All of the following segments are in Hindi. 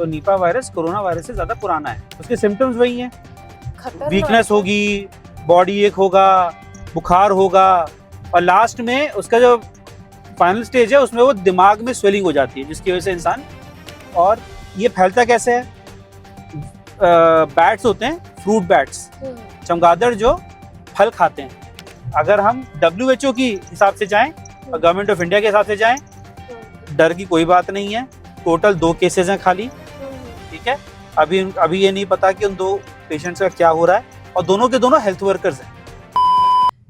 तो निपा वायरस कोरोना वायरस से ज्यादा पुराना है। उसके सिम्टम्स वही हैं, वीकनेस होगी, बॉडी एक होगा, बुखार होगा, और लास्ट में उसका जो फाइनल स्टेज है उसमें वो दिमाग में स्वेलिंग हो जाती है, जिसकी वजह से इंसान। और ये फैलता कैसे है? बैट्स होते हैं, फ्रूट बैट्स, चमगादड़ जो फल खाते हैं। अगर हम WHO की हिसाब से जाएं और गवर्नमेंट ऑफ इंडिया के हिसाब से जाएं, डर की कोई बात नहीं है। टोटल 2 केसेस हैं खाली, ठीक है। अभी ये नहीं पता कि उन 2 पेशेंट्स का क्या हो रहा है, और दोनों के दोनों हेल्थ वर्कर्स हैं।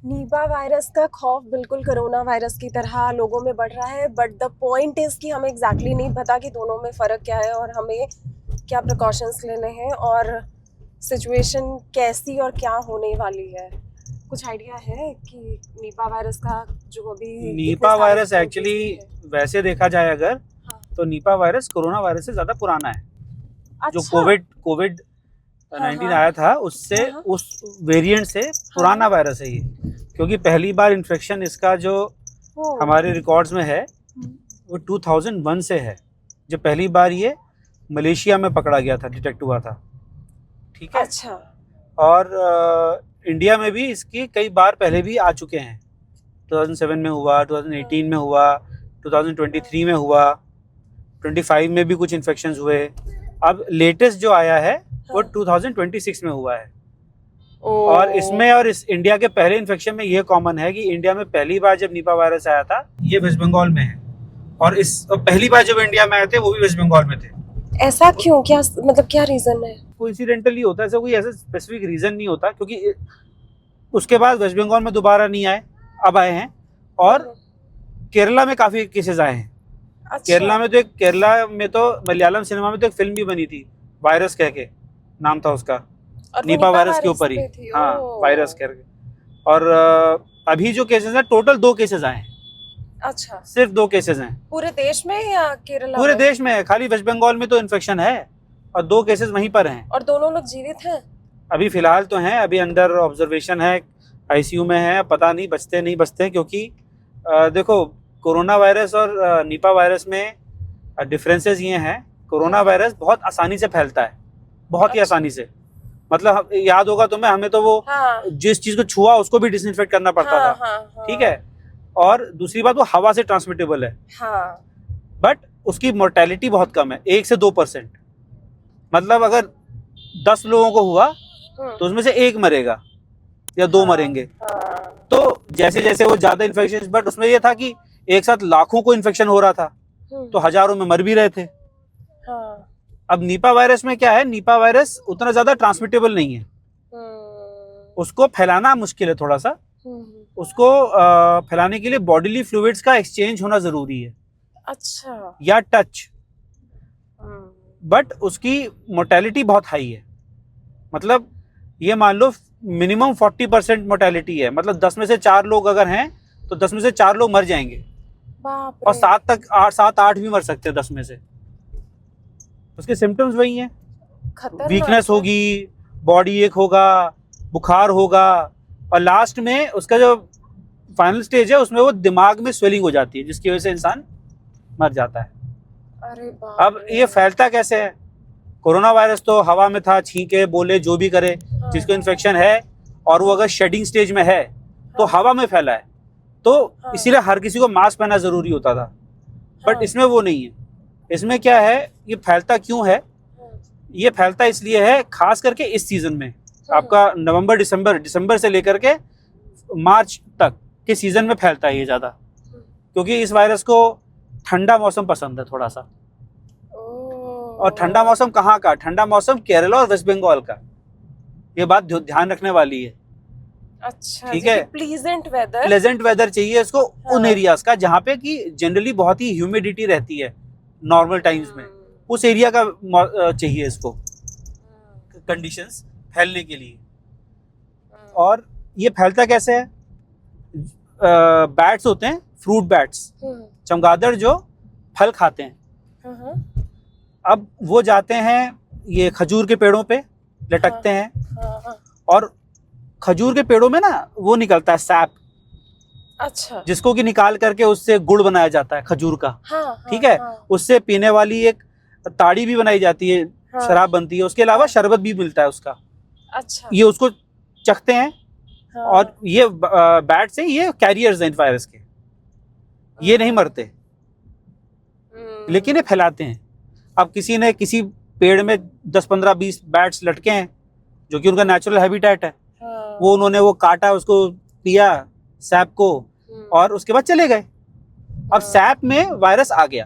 निपा वायरस का खौफ बिल्कुल कोरोना वायरस की तरह लोगों में बढ़ रहा है, बट द पॉइंट इज कि हमें एग्जैक्टली नहीं पता कि दोनों में फ़र्क क्या है और हमें क्या प्रिकॉशंस लेने हैं और सिचुएशन कैसी और क्या होने वाली है। कुछ आइडिया है कि निपा वायरस का जो अभी निपा वायरस एक्चुअली वैसे देखा जाए अगर, तो निपा वायरस कोरोना वायरस से ज्यादा पुराना है। जो कोविड 19 आया था उससे, उस वेरिएंट से पुराना वायरस है ये, क्योंकि पहली बार इन्फेक्शन इसका जो हमारे रिकॉर्ड्स में है वो 2001 से है, जो पहली बार ये मलेशिया में पकड़ा गया था, डिटेक्ट हुआ था, ठीक है। अच्छा। और इंडिया में भी इसकी कई बार पहले भी आ चुके हैं। 2007 में हुआ, 2018 में हुआ, 2023 में हुआ, 25 में भी कुछ इन्फेक्शंस हुए। अब लेटेस्ट जो आया है वो 2026 में हुआ है। और इसमें और इस इंडिया के पहले इन्फेक्शन में ये कॉमन है कि इंडिया में पहली बार जब निपा वायरस आया था ये वेस्ट बंगाल में है, और इस पहली बार जब इंडिया में आए थे वो भी वेस्ट बंगाल में थे। ऐसा क्यों? क्या मतलब क्या रीजन है? कोइंसिडेंटली होता है, ऐसा कोई ऐसा स्पेसिफिक रीजन नहीं होता, क्योंकि उसके बाद वेस्ट बंगाल में दोबारा नहीं आए, अब आए हैं। और केरला में काफी केसेस आए हैं। अच्छा। केरला में तो मलयालम सिनेमा में तो एक फिल्म भी बनी थी, वायरस कह के नाम था उसका, निपा वायरस के ऊपर ही। हाँ, वायरस करके। और अभी जो केसेस हैं टोटल 2 केसेस आए हैं। अच्छा, सिर्फ 2 केसेस हैं पूरे देश में या केरला? पूरे देश में है, खाली वेस्ट बंगाल में तो इन्फेक्शन है और 2 केसेस वहीं पर हैं। और दोनों लोग जीवित हैं? अभी फिलहाल तो हैं, अभी अंडर ऑब्जर्वेशन है, ICU में है, पता नहीं बचते नहीं बचते, क्योंकि देखो कोरोना वायरस और निपा वायरस में डिफरेंसेस ये हैं। कोरोना वायरस बहुत आसानी से फैलता है, बहुत ही आसानी से। मतलब याद होगा तुम्हें, हमें तो वो जिस चीज को छुआ उसको भी डिसइंफेक्ट करना पड़ता था, ठीक है। और दूसरी बात वो हवा से ट्रांसमिटेबल है, बट उसकी मोर्टेलिटी बहुत कम है, 1 से 2%। मतलब अगर 10 लोगों को हुआ तो उसमें से 1 मरेगा या 2 मरेंगे। तो जैसे जैसे वो ज्यादा इन्फेक्शन, बट उसमें ये था कि एक साथ लाखों को इन्फेक्शन हो रहा था, तो हजारों में मर भी रहे थे। अब निपा वायरस में क्या है, निपा वायरस उतना ज्यादा ट्रांसमिटेबल नहीं है, उसको फैलाना मुश्किल है थोड़ा सा। उसको फैलाने के लिए बॉडीली फ्लूइड्स का एक्सचेंज होना जरूरी है। अच्छा। या टच। बट उसकी मोर्टेलिटी बहुत हाई है, मतलब ये मान लो मिनिमम 40% मोर्टेलिटी है। मतलब 10 में से 4 लोग अगर हैं तो 10 में से 4 लोग मर जाएंगे, और 7-8 भी मर सकते हैं 10 में से। उसके सिम्टम्स वही हैं, वीकनेस होगी, बॉडी एक होगा, बुखार होगा, और लास्ट में उसका जो फाइनल स्टेज है उसमें वो दिमाग में स्वेलिंग हो जाती है, जिसकी वजह से इंसान मर जाता है। अरे बाप। अब ये फैलता कैसे है? कोरोना वायरस तो हवा में था, छींके बोले जो भी करे, जिसको इन्फेक्शन है और वो अगर शेडिंग स्टेज में है तो हवा में फैला है, तो इसीलिए हर किसी को मास्क पहनना जरूरी होता था। बट इसमें वो नहीं है। इसमें क्या है, ये फैलता क्यों है? ये फैलता इसलिए है, खास करके इस सीजन में, आपका नवंबर दिसंबर से लेकर के मार्च तक के सीजन में फैलता है ये ज्यादा, क्योंकि इस वायरस को ठंडा मौसम पसंद है थोड़ा सा। और ठंडा मौसम कहाँ का? ठंडा मौसम केरला और वेस्ट बंगाल का। ये बात ध्यान रखने वाली है। अच्छा, ठीक है। प्लेजेंट वेदर चाहिए इसको, उन एरियाज का जहाँ पे कि जनरली बहुत ही ह्यूमिडिटी रहती है नॉर्मल टाइम्स में, उस एरिया का चाहिए इसको कंडीशंस फैलने के लिए। और ये फैलता कैसे है? बैट्स होते हैं, फ्रूट बैट्स, चमगादड़ जो फल खाते हैं। अब वो जाते हैं ये खजूर के पेड़ों पे लटकते हैं, और खजूर के पेड़ों में ना वो निकलता है सैप। अच्छा। जिसको कि निकाल करके उससे गुड़ बनाया जाता है खजूर का। ठीक है। उससे पीने वाली एक ताड़ी भी बनाई जाती है, हाँ। शराब बनती है, उसके अलावा शरबत भी मिलता है उसका। अच्छा। ये उसको चखते हैं हाँ। और ये बैट से ये कैरियर्स हैं वायरस के, ये नहीं मरते लेकिन ये फैलाते हैं। अब किसी ने किसी पेड़ में 10, 15, 20 बैट्स लटके हैं जो कि उनका नेचुरल हैबिटेट है, हाँ। वो उन्होंने वो काटा, उसको पिया सैप को, और उसके बाद चले गए। अब सैप में वायरस आ गया।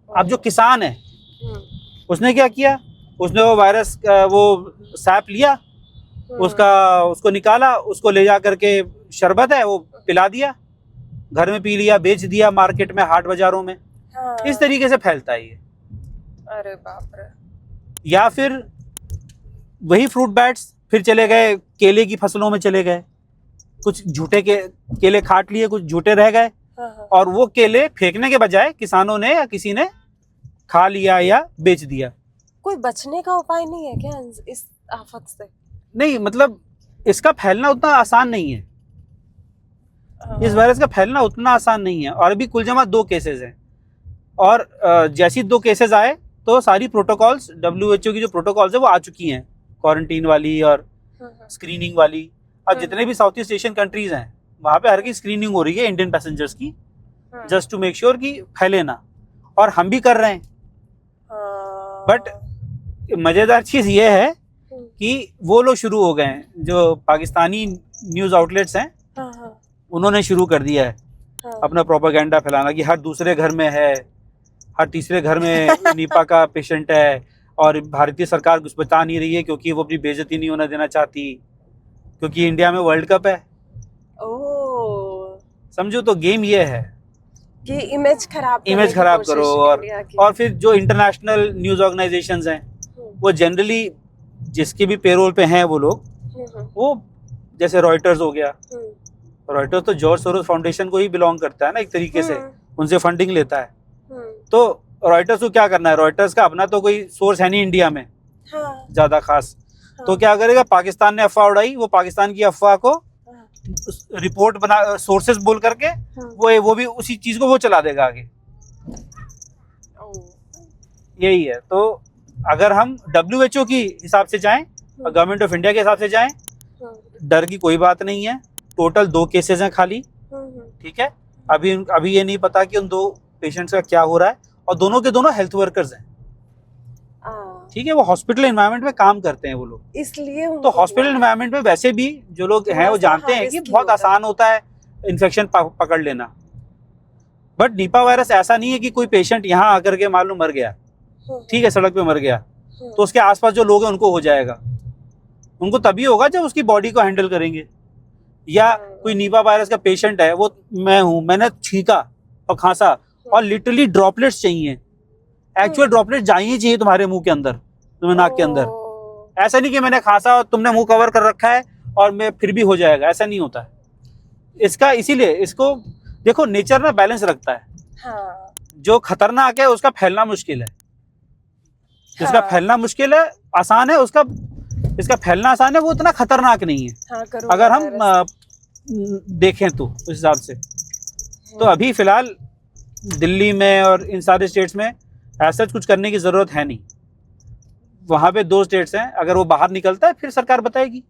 अब जो किसान है उसने क्या किया, उसने वो वायरस वो सैप लिया, उसको निकाला, उसको ले जा करके शरबत है वो पिला दिया, घर में पी लिया, बेच दिया मार्केट में, हाट बाजारों में। हाँ। इस तरीके से फैलता है ये। अरे बाप रे। या फिर वही फ्रूट बैट्स फिर चले गए केले की फसलों में, चले गए, कुछ झूठे केले काट लिए, कुछ झूठे रह गए, हाँ। और वो केले फेंकने के बजाय किसानों ने या किसी ने खा लिया या बेच दिया। कोई बचने का उपाय नहीं है क्या इस आफत से? नहीं, मतलब इसका फैलना उतना आसान नहीं है। इस वायरस का फैलना उतना आसान नहीं है। और अभी कुल जमा 2 केसेस हैं, और जैसी 2 केसेस आए तो सारी प्रोटोकॉल्स, WHO की जो प्रोटोकॉल्स है वो आ चुकी हैं, क्वारंटीन वाली और स्क्रीनिंग वाली। अब जितने भी साउथ ईस्ट एशियन कंट्रीज हैं वहाँ पे हर की स्क्रीनिंग हो रही है इंडियन पैसेंजर्स की, जस्ट टू मेक श्योर कि फैले ना, और हम भी कर रहे हैं। बट मज़ेदार चीज़ ये है कि वो लोग शुरू हो गए हैं, जो पाकिस्तानी न्यूज़ आउटलेट्स हैं उन्होंने शुरू कर दिया है अपना प्रोपेगेंडा फैलाना कि हर दूसरे घर में है, हर तीसरे घर में निपा का पेशेंट है, और भारतीय सरकार कुछ बता नहीं रही है क्योंकि वो अपनी बेइज्जती नहीं होने देना चाहती, क्योंकि इंडिया में वर्ल्ड कप है। समझो, तो गेम ये है कि इमेज खराब करो। और फिर जो इंटरनेशनल न्यूज़ ऑर्गेनाइजेशंस हैं वो जनरली जिसकी भी पेरोल पे हैं वो लोग, वो जैसे रॉयटर्स हो गया, रॉयटर्स तो जॉर्ज सोरोस फाउंडेशन को ही बिलोंग करता है ना एक तरीके से, उनसे फंडिंग लेता है। तो रॉयटर्स को क्या करना है, रॉयटर्स का अपना तो कोई सोर्स है नहीं इंडिया में ज्यादा खास, तो क्या करेगा, पाकिस्तान ने अफवाह उड़ाई, वो पाकिस्तान की अफवाह को रिपोर्ट बना, सोर्सेस बोल करके वो भी उसी चीज को वो चला देगा आगे। यही है। तो अगर हम WHO की हिसाब से जाएं और गवर्नमेंट ऑफ इंडिया के हिसाब से जाएं, डर की कोई बात नहीं है। टोटल 2 केसेस हैं खाली, ठीक है। अभी ये नहीं पता कि उन 2 पेशेंट्स का क्या हो रहा है, और दोनों के दोनों हेल्थ वर्कर्स हैं, ठीक है। वो हॉस्पिटल एनवायरनमेंट में काम करते हैं वो लोग, इसलिए तो हॉस्पिटल एनवायरनमेंट में वैसे भी जो लोग हैं वो जानते हैं कि बहुत आसान होता है इन्फेक्शन पकड़ लेना। बट निपा वायरस ऐसा नहीं है कि कोई पेशेंट यहाँ आकर के मालूम मर गया, ठीक है, सड़क पे मर गया, तो उसके आसपास जो लोग हैं उनको हो जाएगा। उनको तभी होगा जब उसकी बॉडी को हैंडल करेंगे। या कोई निपा वायरस का पेशेंट है, वो मैं हूँ, मैंने छींका और खांसा, और लिटरली ड्रॉपलेट्स चाहिए, एक्चुअल ड्रॉपलेट जाइए चाहिए तुम्हारे मुंह के अंदर, तुम्हें नाक के अंदर। ऐसा नहीं कि मैंने खांसा और तुमने मुंह कवर कर रखा है और मैं फिर भी हो जाएगा, ऐसा नहीं होता है इसका। इसीलिए इसको देखो, नेचर ना बैलेंस रखता है। जो खतरनाक है उसका फैलना मुश्किल है, जिसका फैलना मुश्किल है आसान है, इसका फैलना आसान है, वो इतना खतरनाक नहीं है अगर हम देखें तो उस हिसाब से। तो अभी फिलहाल दिल्ली में और इन सारे स्टेट्स में ऐसा कुछ करने की ज़रूरत है नहीं। वहाँ पे 2 स्टेट्स हैं, अगर वो बाहर निकलता है फिर सरकार बताएगी।